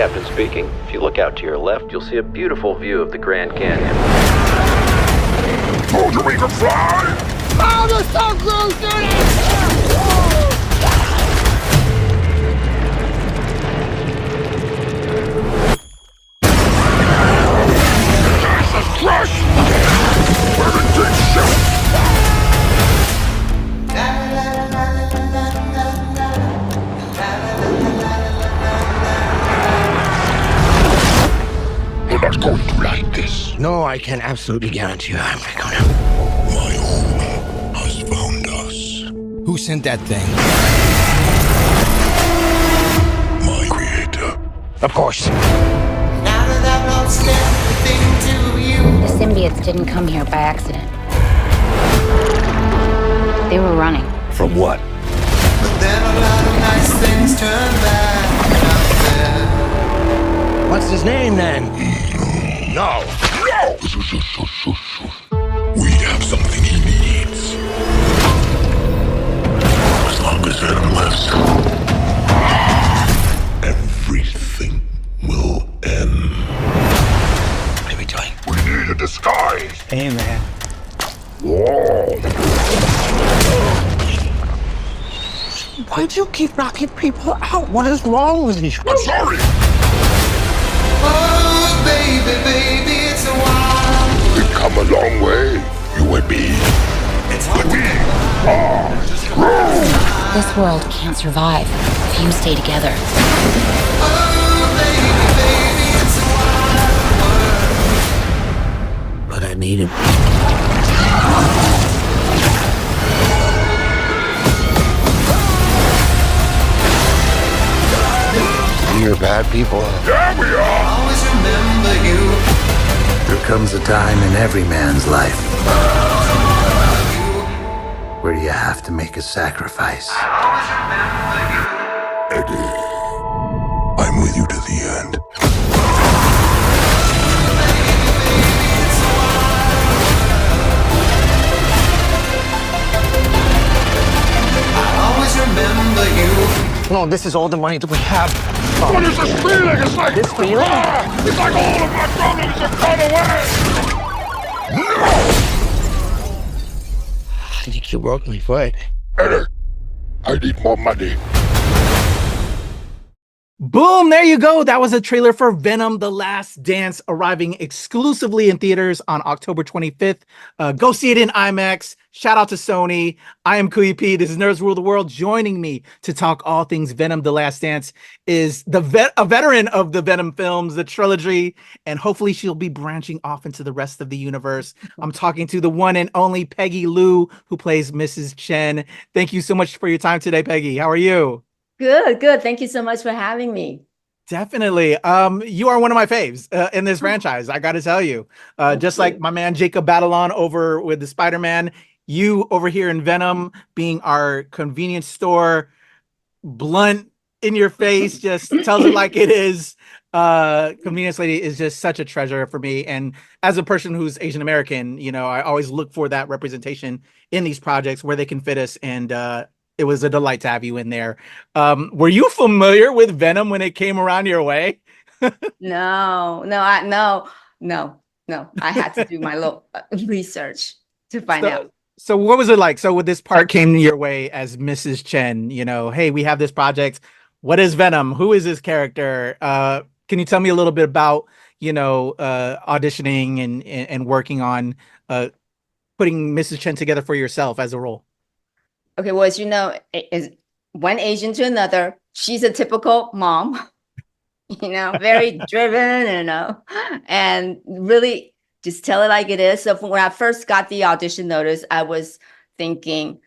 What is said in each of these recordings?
captain speaking. If you look out to your left, you'll see a beautiful view of the Grand Canyon. Told you we could fly! Oh, the sun grows, dude! Jesus Christ! Where did this ship? You're not going to like this. No, I can absolutely guarantee you I'm not gonna. My home has found us. Who sent that thing? My creator. Of course. The symbiotes didn't come here by accident. They were running. From what? But then a lot of nice things turn back out there. What's his name then? No! No! We have something he needs. As long as Venom lives, everything will end. What are we doing? We need a disguise. Hey, man. Whoa! Why do you keep knocking people out? What is wrong with you? I'm sorry! Oh, baby, baby, it's a while. We've come a long way, you and me. But we are strong. This world can't survive if you stay together. Oh, baby, baby, it's a wild world. But I need him. You're bad people. There we are! Always remember you. There comes a time in every man's life where you have to make a sacrifice. Always remember you. Eddie, I'm with you to the end. Always remember you. No, this is all the money that we have. What is this feeling? It's like... This feeling? It's like all of my problems have gone away! I think you broke my foot. Eddie, I need more money. Boom, there you go. That was a trailer for Venom: The Last Dance, arriving exclusively in theaters on October 25th. Go see it in IMAX. Shout out to Sony. I am Kuya P. This is Nerds Rule the World. Joining me to talk all things Venom: The Last Dance is a veteran of the Venom films, the trilogy, and hopefully she'll be branching off into the rest of the universe. I'm talking to the one and only Peggy Lou, who plays Mrs. Chen. Thank you so much for your time today, Peggy. How are you? Good. Thank you so much for having me. Definitely. You are one of my faves in this franchise. I got to tell you, just like my man Jacob Batalon over with the Spider-Man, you over here in Venom being our convenience store, blunt in your face, just tells it like it is. Convenience lady is just such a treasure for me. And as a person who's Asian American, you know, I always look for that representation in these projects where they can fit us. And it was a delight to have you in there. Were you familiar with Venom when it came around your way? No. I had to do my little research to find out. So what was it like? So when this part came your way as Mrs. Chen, you know, hey, we have this project. What is Venom? Who is this character? Can you tell me a little bit about, you know, auditioning and working on putting Mrs. Chen together for yourself as a role? Okay, well, as you know, is one Asian to another. She's a typical mom, you know, very driven, you know, and really just tell it like it is. So when I first got the audition notice, I was thinking,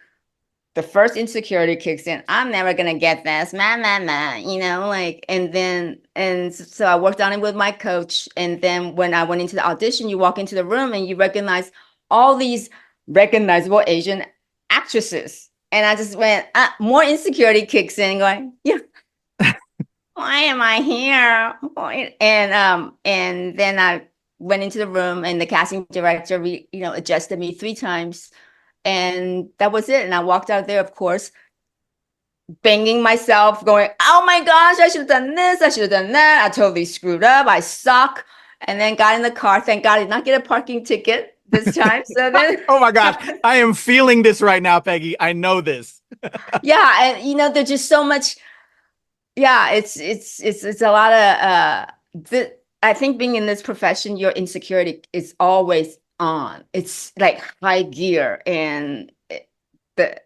the first insecurity kicks in. I'm never gonna get this, you know, like, and so I worked on it with my coach. And then when I went into the audition, you walk into the room and you recognize all these recognizable Asian actresses. And I just went, more insecurity kicks in, going, yeah, why am I here? And then I went into the room, and the casting director, adjusted me 3 times, and that was it. And I walked out there, of course, banging myself, going, oh my gosh, I should have done this, I should have done that. I totally screwed up. I suck. And then got in the car. Thank God I did not get a parking ticket this time. So then Oh my gosh, I am feeling this right now, Peggy. I know this. yeah, and you know, there's just so much. Yeah, it's a lot of I think being in this profession, your insecurity is always on. It's like high gear, and that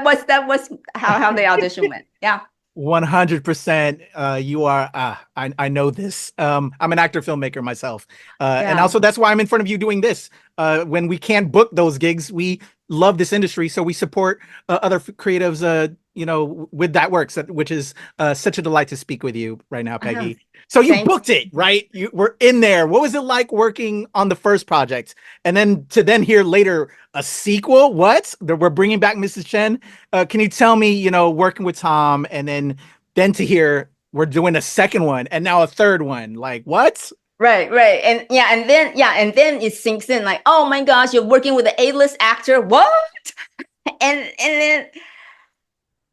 was how the audition went. Yeah. 100%. You are. I know this. I'm an actor filmmaker myself, and Yeah. also that's why I'm in front of you doing this. When we can't book those gigs, we love this industry, so we support other creatives. You know, with that works, which is such a delight to speak with you right now, Peggy. So you Thanks. booked it, right? You were in there. What was it like working on the first project, and then to hear later a sequel? What? We're bringing back Mrs. Chen. Can you tell me, you know, working with Tom, and then to hear we're doing a second one and now a third one? Like what? Right. And then it sinks in like, oh my gosh, you're working with an A-list actor. What? And then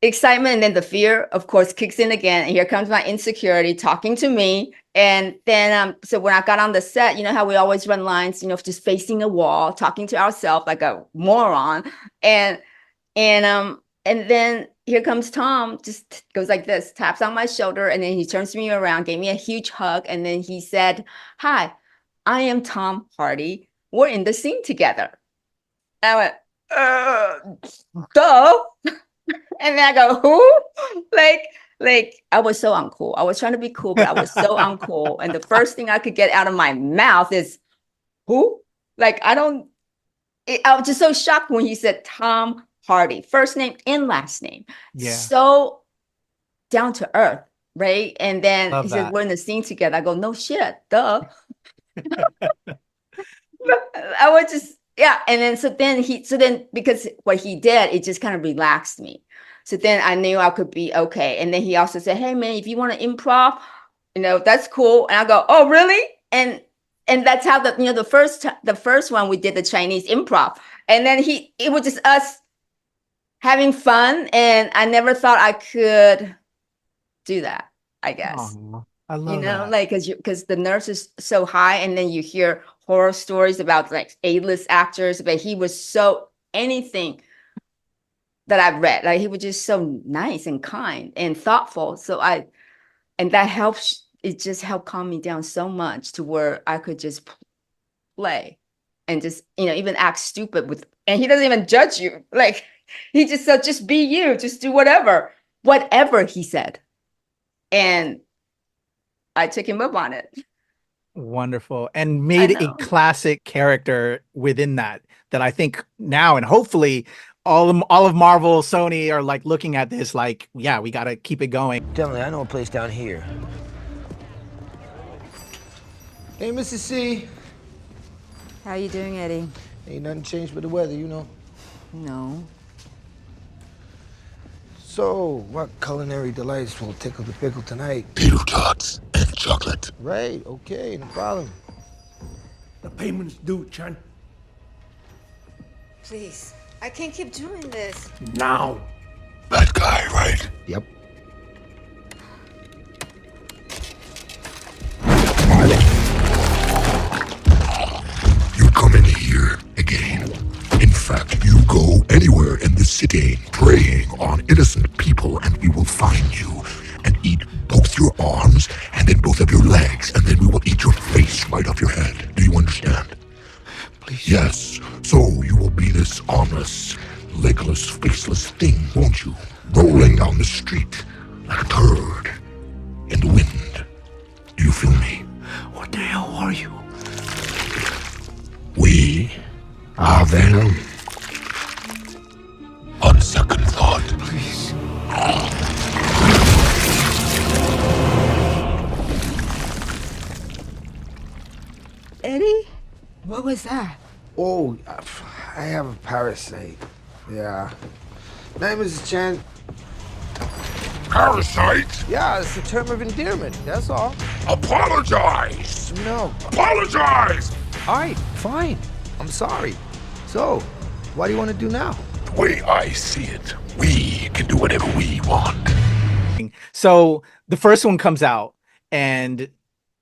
excitement, and then the fear, of course, kicks in again. And here comes my insecurity talking to me. And then, so when I got on the set, you know how we always run lines, you know, just facing a wall, talking to ourselves like a moron. And then here comes Tom, just goes like this, taps on my shoulder, and then he turns me around, gave me a huge hug, and then he said, "Hi, I am Tom Hardy. We're in the scene together." And I went, duh. And then I go, who? Like I was so uncool. I was trying to be cool, but I was so uncool. And the first thing I could get out of my mouth is, who? Like I was just so shocked when he said Tom Hardy, first name and last name. Yeah. So down to earth, right? And then Love he that. said, we're in the scene together. I go, no shit, duh. I was just, yeah. And then, so then because what he did, it just kind of relaxed me. So then I knew I could be okay. And then he also said, hey man, if you want to improv, you know, that's cool. And I go, oh, really? And that's how the first one we did the Chinese improv. And then it was just us having fun. And I never thought I could do that, I guess. Aw, I love That. that. Like, because the nerves is so high, and then you hear horror stories about like A-list actors, but he was so anything that I've read, like he was just so nice and kind and thoughtful. And that helps. It just helped calm me down so much to where I could just play and just, even act stupid and he doesn't even judge you. Like he just said, just be you, just do whatever he said. And I took him up on it. Wonderful. And made a classic character within that I think now, and hopefully all of Marvel, Sony are like looking at this like, yeah, we got to keep it going. Definitely, I know a place down here. Hey, Mrs. C. How you doing, Eddie? Ain't nothing changed but the weather, you know. No. So, what culinary delights will tickle the pickle tonight? Tater tots and chocolate. Right, okay, no problem. The payment's due, Chen. Please, I can't keep doing this. Now. That guy, right? Yep. You come in here again. In fact, you go anywhere in the city preying on innocent people, and we will find you and eat both your arms and then both of your legs, and then we will eat your face right off your head. Do you understand? Please. Yes. So you will be this armless, legless, faceless thing, won't you? Rolling down the street like a turd in the wind. Do you feel me? What the hell are you? We are Venom. On second thought. Please. Eddie? What was that? Oh, I have a parasite. Yeah. Name is Chen. Parasite? Yeah, it's a term of endearment, that's all. Apologize! No. Apologize! All right, fine. I'm sorry. So, what do you want to do now? The way I see it, We can do whatever we want. So the first one comes out, and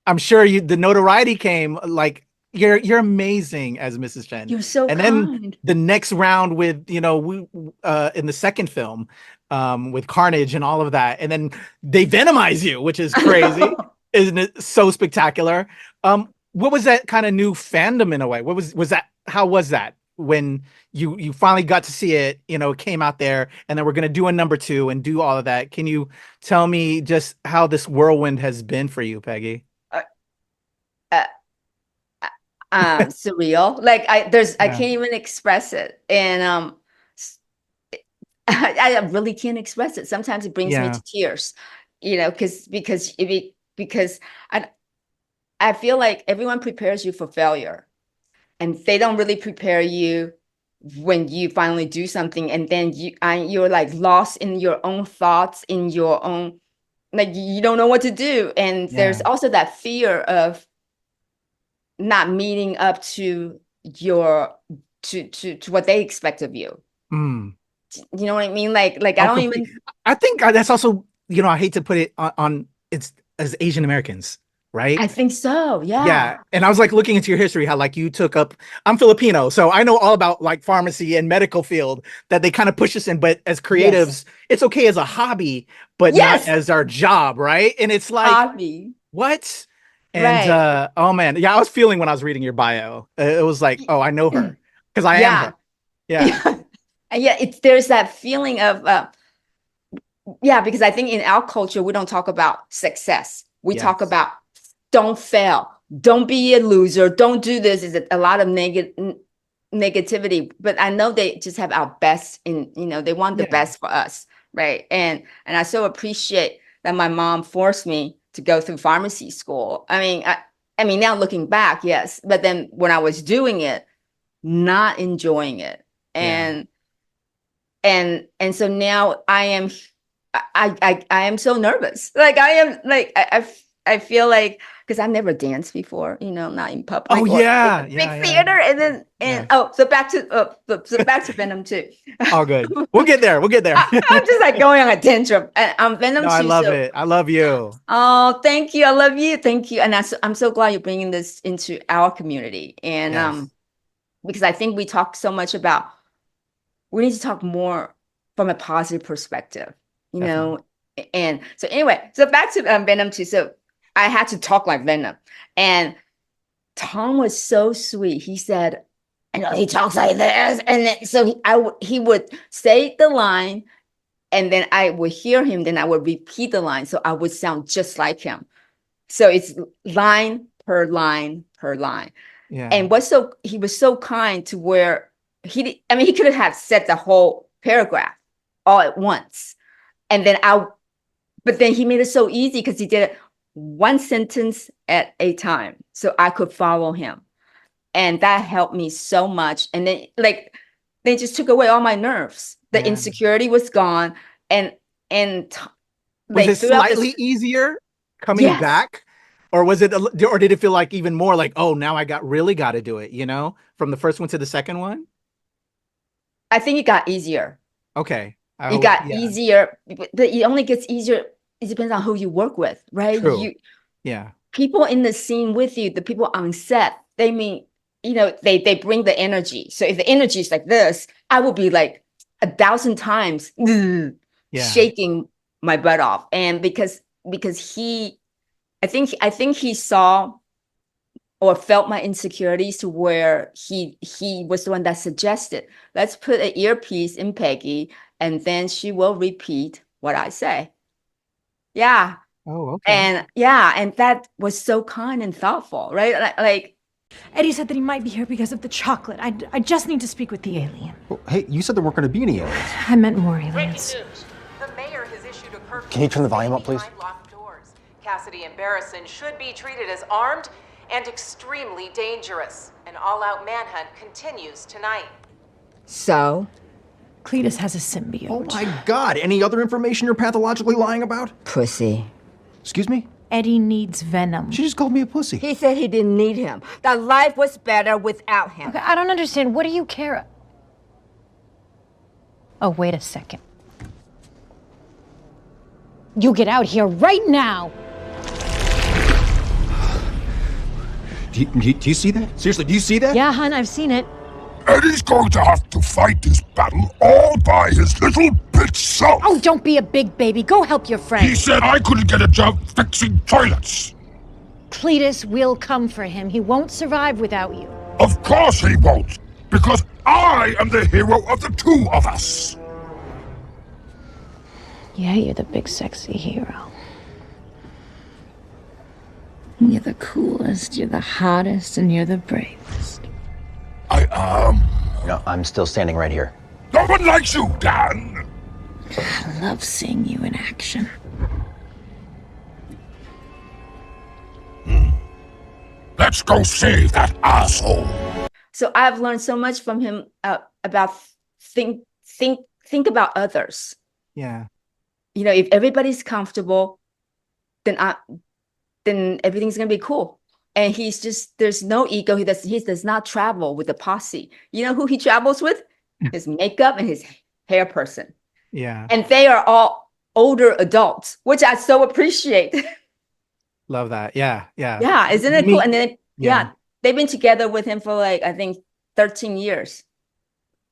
I'm sure the notoriety came like you're amazing as Mrs. Chen. You're so and kind. then the next round with in the second film with Carnage and all of that, and then they venomize you, which is crazy. Isn't it so spectacular? What was that kind of new fandom in a way? What was that? How was that when you finally got to see it? It came out there, and then we're gonna do a number 2 and do all of that. Can you tell me just how this whirlwind has been for you, Peggy? Surreal. Like I can't even express it, and I really can't express it. Sometimes it brings me to tears, because I feel like everyone prepares you for failure, and they don't really prepare you when you finally do something, and then you're like lost in your own thoughts, in your own, like you don't know what to do, and there's also that fear of not meeting up to what they expect of you. You know what I mean? Like I don't even. I think that's also, I hate to put it on it's as Asian Americans, right? I think so. Yeah. Yeah. And I was like looking into your history, how like you took up. I'm Filipino, so I know all about like pharmacy and medical field that they kind of push us in. But as creatives, it's okay as a hobby, but not as our job, right? And it's like hobby. What? And oh man, I was feeling when I was reading your bio. It was like, oh, I know her because I am her. Yeah. There's that feeling of because I think in our culture we don't talk about success. We talk about don't fail, don't be a loser, don't do this. Is a lot of negativity, but I know they just have our best they want the best for us, right? And I so appreciate that my mom forced me to go through pharmacy school. I mean, now looking back, yes, but then when I was doing it, not enjoying it, and so now I am so nervous. Like I am, like I feel like, because I've never danced before, not in public. Oh yeah, big theater, and then so back to Venom 2. All good. We'll get there. I'm just like going on a tantrum. And Venom 2. I love it. I love you. Oh, thank you. I love you. Thank you. And I'm so glad you're bringing this into our community. And because I think we talk so much about, we need to talk more from a positive perspective, know. And so anyway, so back to Venom 2. So I had to talk like Venom, and Tom was so sweet. He said, I know he talks like this. And then, so he would say the line, and then I would hear him, then I would repeat the line. So I would sound just like him. So it's line per line per line. Yeah. And he was so kind to where he could have said the whole paragraph all at once. And then but then he made it so easy because he did it one sentence at a time. So I could follow him. And that helped me so much. And then they just took away all my nerves. The insecurity was gone. And was it slightly easier coming back? Or was it, or did it feel like even more like, oh, now I really got to do it, from the first one to the second one? I think it got easier. Okay. It got easier, but it only gets easier. It depends on who you work with, right? True. People in the scene with you, the people on set, they bring the energy. So if the energy is like this, I will be like 1,000 times shaking my butt off. And because I think he saw or felt my insecurities to where he was the one that suggested, let's put an earpiece in Peggy, and then she will repeat what I say. Yeah. Oh, okay. And that was so kind and thoughtful, right? Like Eddie said that he might be here because of the chocolate. I just need to speak with the alien. Well, hey, you said there weren't going to be any aliens. I meant more aliens. The mayor has issued a curfew. Can you turn the volume up, please? Locked doors. Cassidy and Barrison should be treated as armed and extremely dangerous. An all-out manhunt continues tonight. So? Cletus has a symbiote. Oh my God! Any other information you're pathologically lying about? Pussy. Excuse me? Eddie needs Venom. She just called me a pussy. He said he didn't need him. That life was better without him. Okay, I don't understand. What do you care? Oh, wait a second. You get out here right now! Do you see that? Seriously, do you see that? Yeah, hun, I've seen it. Eddie's going to have to fight this battle all by his little bitch self. Oh, don't be a big baby. Go help your friend. He said I couldn't get a job fixing toilets. Cletus will come for him. He won't survive without you. Of course he won't, because I am the hero of the two of us. Yeah, you're the big sexy hero. You're the coolest, you're the hottest, and you're the bravest. I am. No, I'm still standing right here. No one likes you, Dan. I love seeing you in action. Let's go save that asshole. So I've learned so much from him about think about others. Yeah. You know, if everybody's comfortable, then everything's gonna be cool. And there's no ego. He does not travel with the posse. You know who he travels with? His makeup and his hair person. Yeah. And they are all older adults, which I so appreciate. Love that. Yeah. Yeah. Yeah. Isn't it cool? And then, yeah, they've been together with him for like, I think 13 years.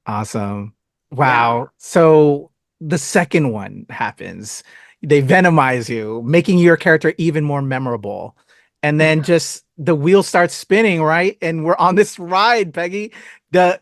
Awesome. Wow. Yeah. So the second one happens. They venomize you, making your character even more memorable. And then just the wheel starts spinning, right? And we're on this ride, Peggy,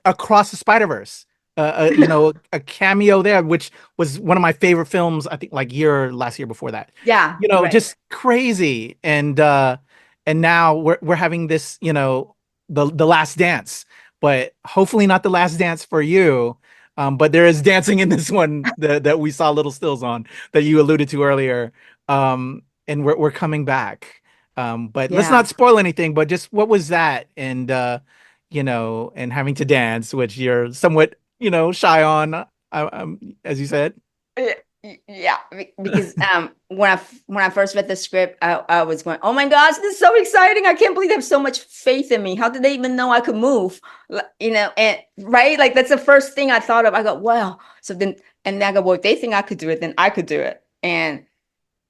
across the Spider-Verse. You know, a cameo there, which was one of my favorite films, I think like last year before that. Yeah. You know, just crazy. And now we're having this, you know, the last dance, but hopefully not the last dance for you. But there is dancing in this one that we saw little stills on that you alluded to earlier. And we're coming back. But let's not spoil anything, but just what was that? And, you know, and having to dance, which you're somewhat, you know, shy on, as you said. Yeah, because when I first read the script, I was going, oh my gosh, this is so exciting. I can't believe they have so much faith in me. How did they even know I could move? You know, and right, like that's the first thing I thought of. I go, wow. So then I go, well, if they think I could do it, then I could do it.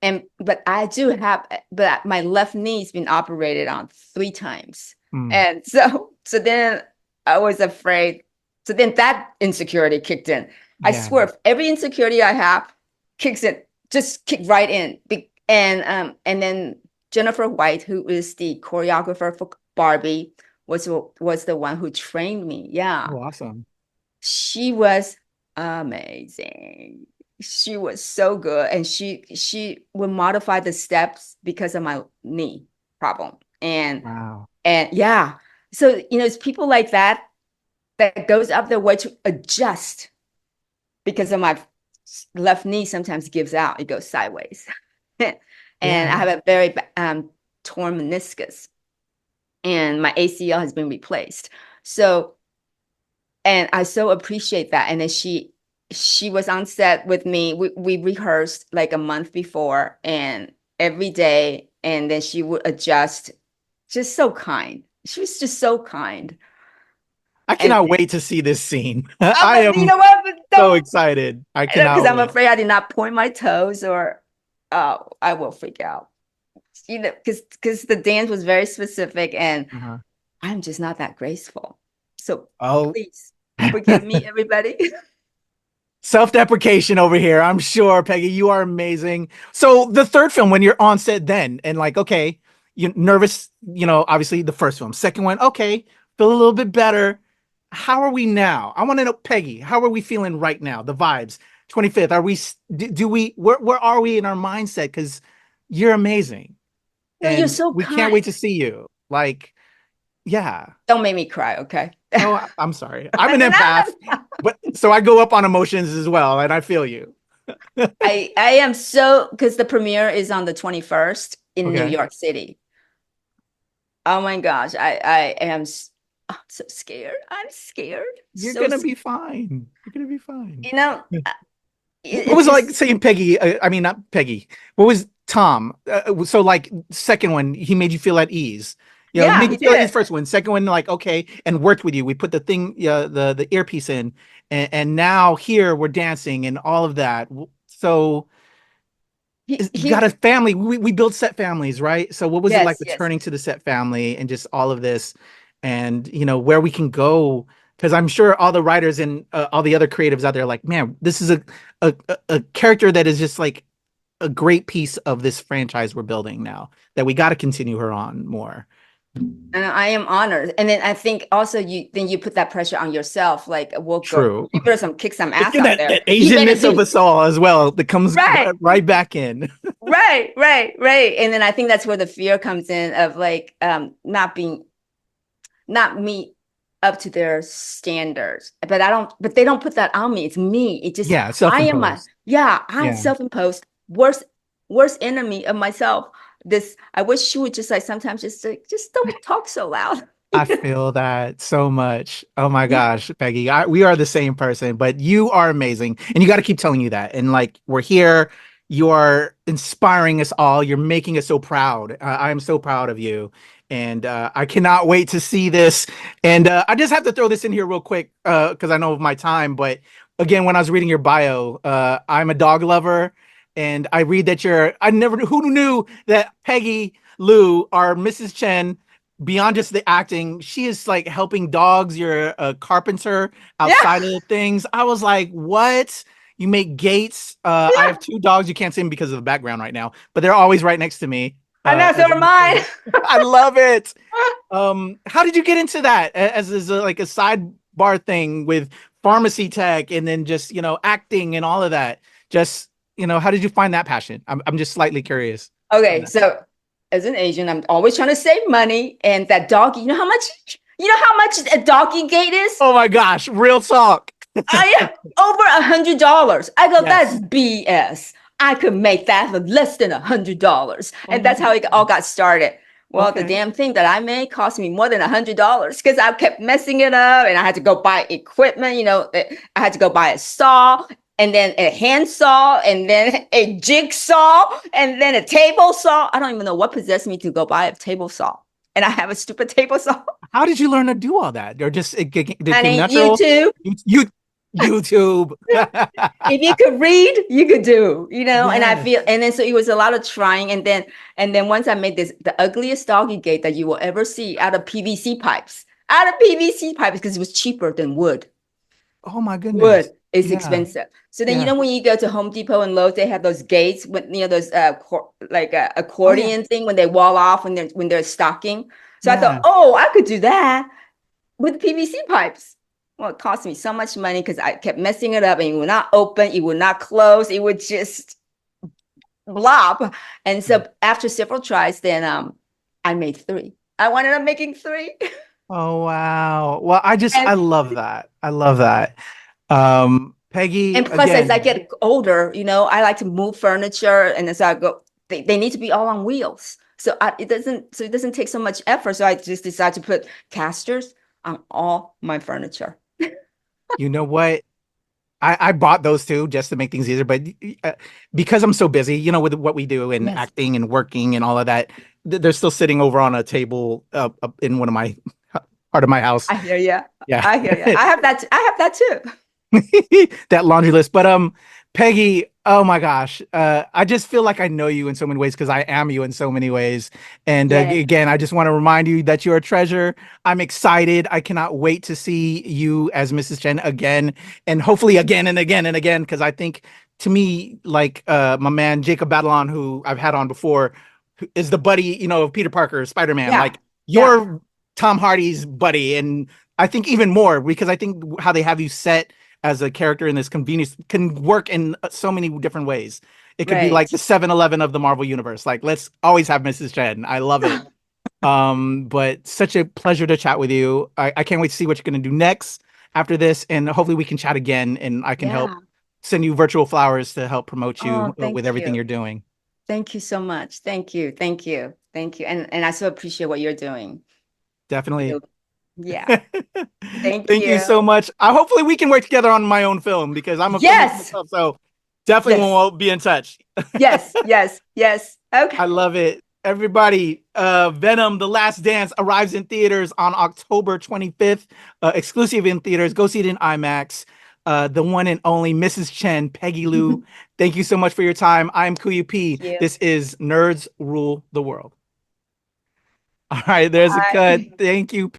But my left knee's been operated on 3 times. And so then I was afraid. So then that insecurity kicked in. I swear, every insecurity I have kicks right in. And then Jennifer White, who is the choreographer for Barbie, was the one who trained me. Yeah. Oh, awesome. She was amazing. She was so good. And she would modify the steps because of my knee problem. And yeah. So, you know, it's people like that goes up their way to adjust because of my left knee sometimes gives out. It goes sideways. And I have a very torn meniscus. And my ACL has been replaced. So, and I so appreciate that. And then she was on set with me. We rehearsed like a month before and every day. And then she would adjust. Just so kind. She was just so kind. I cannot wait to see this scene. I am, you know what? So excited. I cannot. Because I'm afraid I did not point my toes, or I will freak out. You know, because the dance was very specific, and I'm just not that graceful. So please forgive me, everybody. Self-deprecation over here. I'm sure, Peggy, you are amazing. So the third film, when you're on set, then and like, okay, you're nervous. You know, obviously the first film. Second one, okay, feel a little bit better. How are we now? I want to know, Peggy, how are we feeling right now? The vibes. 25th. Are we? Where are we in our mindset? Because you're amazing. And you're so we kind. Can't wait to see you. Like, yeah. Don't make me cry, okay? Oh, I'm sorry. I'm an empath, but so I go up on emotions as well, and I feel you. I am so, because the premiere is on the 21st in New York City. Oh my gosh, I am. I'm so scared. I'm scared. You're gonna be fine. You're gonna be fine. You know, what was it like saying Peggy? I mean, not Peggy. What was Tom? So like second one, he made you feel at ease. You know, made you feel at ease first one. Second one, like okay, and worked with you. We put the thing, the earpiece in, and now here we're dancing and all of that. So you got a family. We build set families, right? So what was it like returning to the set family and just all of this, and where we can go? Because I'm sure all the writers and all the other creatives out there are like, man, this is a character that is just like a great piece of this franchise we're building now, that we got to continue her on more. And I am honored. And then I think also you put that pressure on yourself. Like, we'll True. go, you better kick some ass It's out there. That Asianness of us all as well that comes right back in. Right. And then I think that's where the fear comes in of like not meet up to their standards. But they don't put that on me. It's me. It just self-imposed. I'm self-imposed. Worst enemy of myself. I wish she would just like sometimes just don't talk so loud. I feel that so much. Oh my gosh, Peggy, we are the same person, but you are amazing, and you got to keep telling you that. And like, we're here, you are inspiring us all. You're making us so proud. I'm so proud of you, and I cannot wait to see this. And I just have to throw this in here real quick because I know of my time. But again, when I was reading your bio, I'm a dog lover. And I read that who knew that Peggy Lou, our Mrs. Chen, beyond just the acting, she is like helping dogs. You're a carpenter outside of things. I was like, what? You make gates. I have 2 dogs. You can't see them because of the background right now, but they're always right next to me. I know, so are mine. I love it. How did you get into that as like a sidebar thing with pharmacy tech and then just, acting and all of that? Just, how did you find that passion? I'm just slightly curious. Okay, so as an Asian, I'm always trying to save money, and that doggy, you know how much a doggy gate is? Oh my gosh, real talk. I am over $100. I go, that's BS. I could make that for less than $100, and that's how it all got started. Well, the damn thing that I made cost me more than $100 because I kept messing it up, and I had to go buy equipment. I had to go buy a saw, and then a handsaw, and then a jigsaw, and then a table saw. I don't even know what possessed me to go buy a table saw. And I have a stupid table saw. How did you learn to do all that? Or just it came natural? YouTube. YouTube. If you could read, you could do, and I feel, and then so it was a lot of trying. And then once I made the ugliest doggy gate that you will ever see out of PVC pipes, because it was cheaper than wood. Oh my goodness. Wood is expensive. So then, when you go to Home Depot and Lowe's, they have those gates with, those accordion thing when they wall off when they're stocking. So I thought, I could do that with PVC pipes. Well, it cost me so much money because I kept messing it up, and it would not open, it would not close, it would just blob. And so after several tries, then I made 3. I ended up making 3. Oh wow. Well, I love that. I love that. Peggy, and plus as I get older, I like to move furniture, and as I go, they need to be all on wheels. So it doesn't take so much effort. So I just decided to put casters on all my furniture. You know what? I bought those too just to make things easier, but because I'm so busy, with what we do and acting and working and all of that, they're still sitting over on a table in one of my part of my house. I hear you. Yeah, I hear you. I have that too. That laundry list. But Peggy, oh my gosh, I just feel like I know you in so many ways because I am you in so many ways. And again, I just want to remind you that you're a treasure. I'm excited. I cannot wait to see you as Mrs. Chen again, and hopefully again and again and again. Because I think, to me, like my man Jacob Batalon, who I've had on before, who is the buddy, of Peter Parker, Spider-Man. Yeah. Like you're Tom Hardy's buddy, and I think even more because I think how they have you set as a character in this convenience can work in so many different ways. It could be like the 7-Eleven of the Marvel universe. Like, let's always have Mrs. Chen. I love it. But such a pleasure to chat with you. I can't wait to see what you're going to do next after this. And hopefully we can chat again, and I can help send you virtual flowers to help promote you with everything you're doing. Thank you so much. Thank you. And I so appreciate what you're doing. Definitely. Yeah. Thank you so much. Hopefully we can work together on my own film because I'm a film myself, so definitely we'll be in touch. Yes. Okay. I love it. Everybody, Venom: The Last Dance arrives in theaters on October 25th, exclusive in theaters. Go see it in IMAX. the one and only Mrs. Chen, Peggy Lou. Thank you so much for your time. I'm Kuya P. This is Nerds Rule the World. All right, there's a cut. Thank you.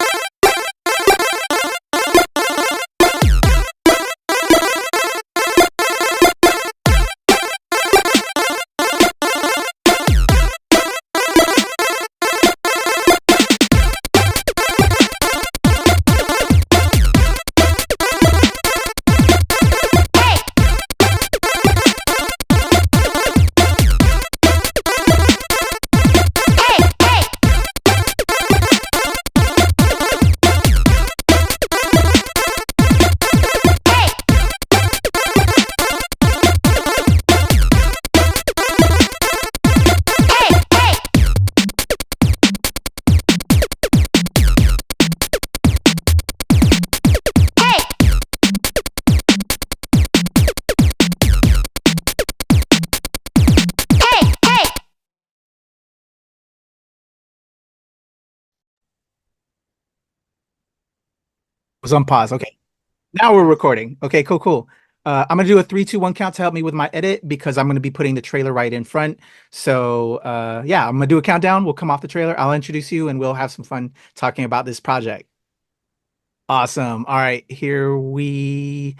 Was on pause. Okay. Now we're recording. Okay, cool. I'm gonna do a 3, 2, 1 count to help me with my edit because I'm gonna be putting the trailer right in front. So yeah, I'm gonna do a countdown. We'll come off the trailer. I'll introduce you and we'll have some fun talking about this project. Awesome. All right, okay,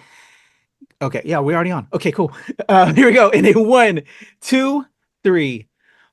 yeah, we're already on. Okay, cool. Here we go. In a 1, 2, 3.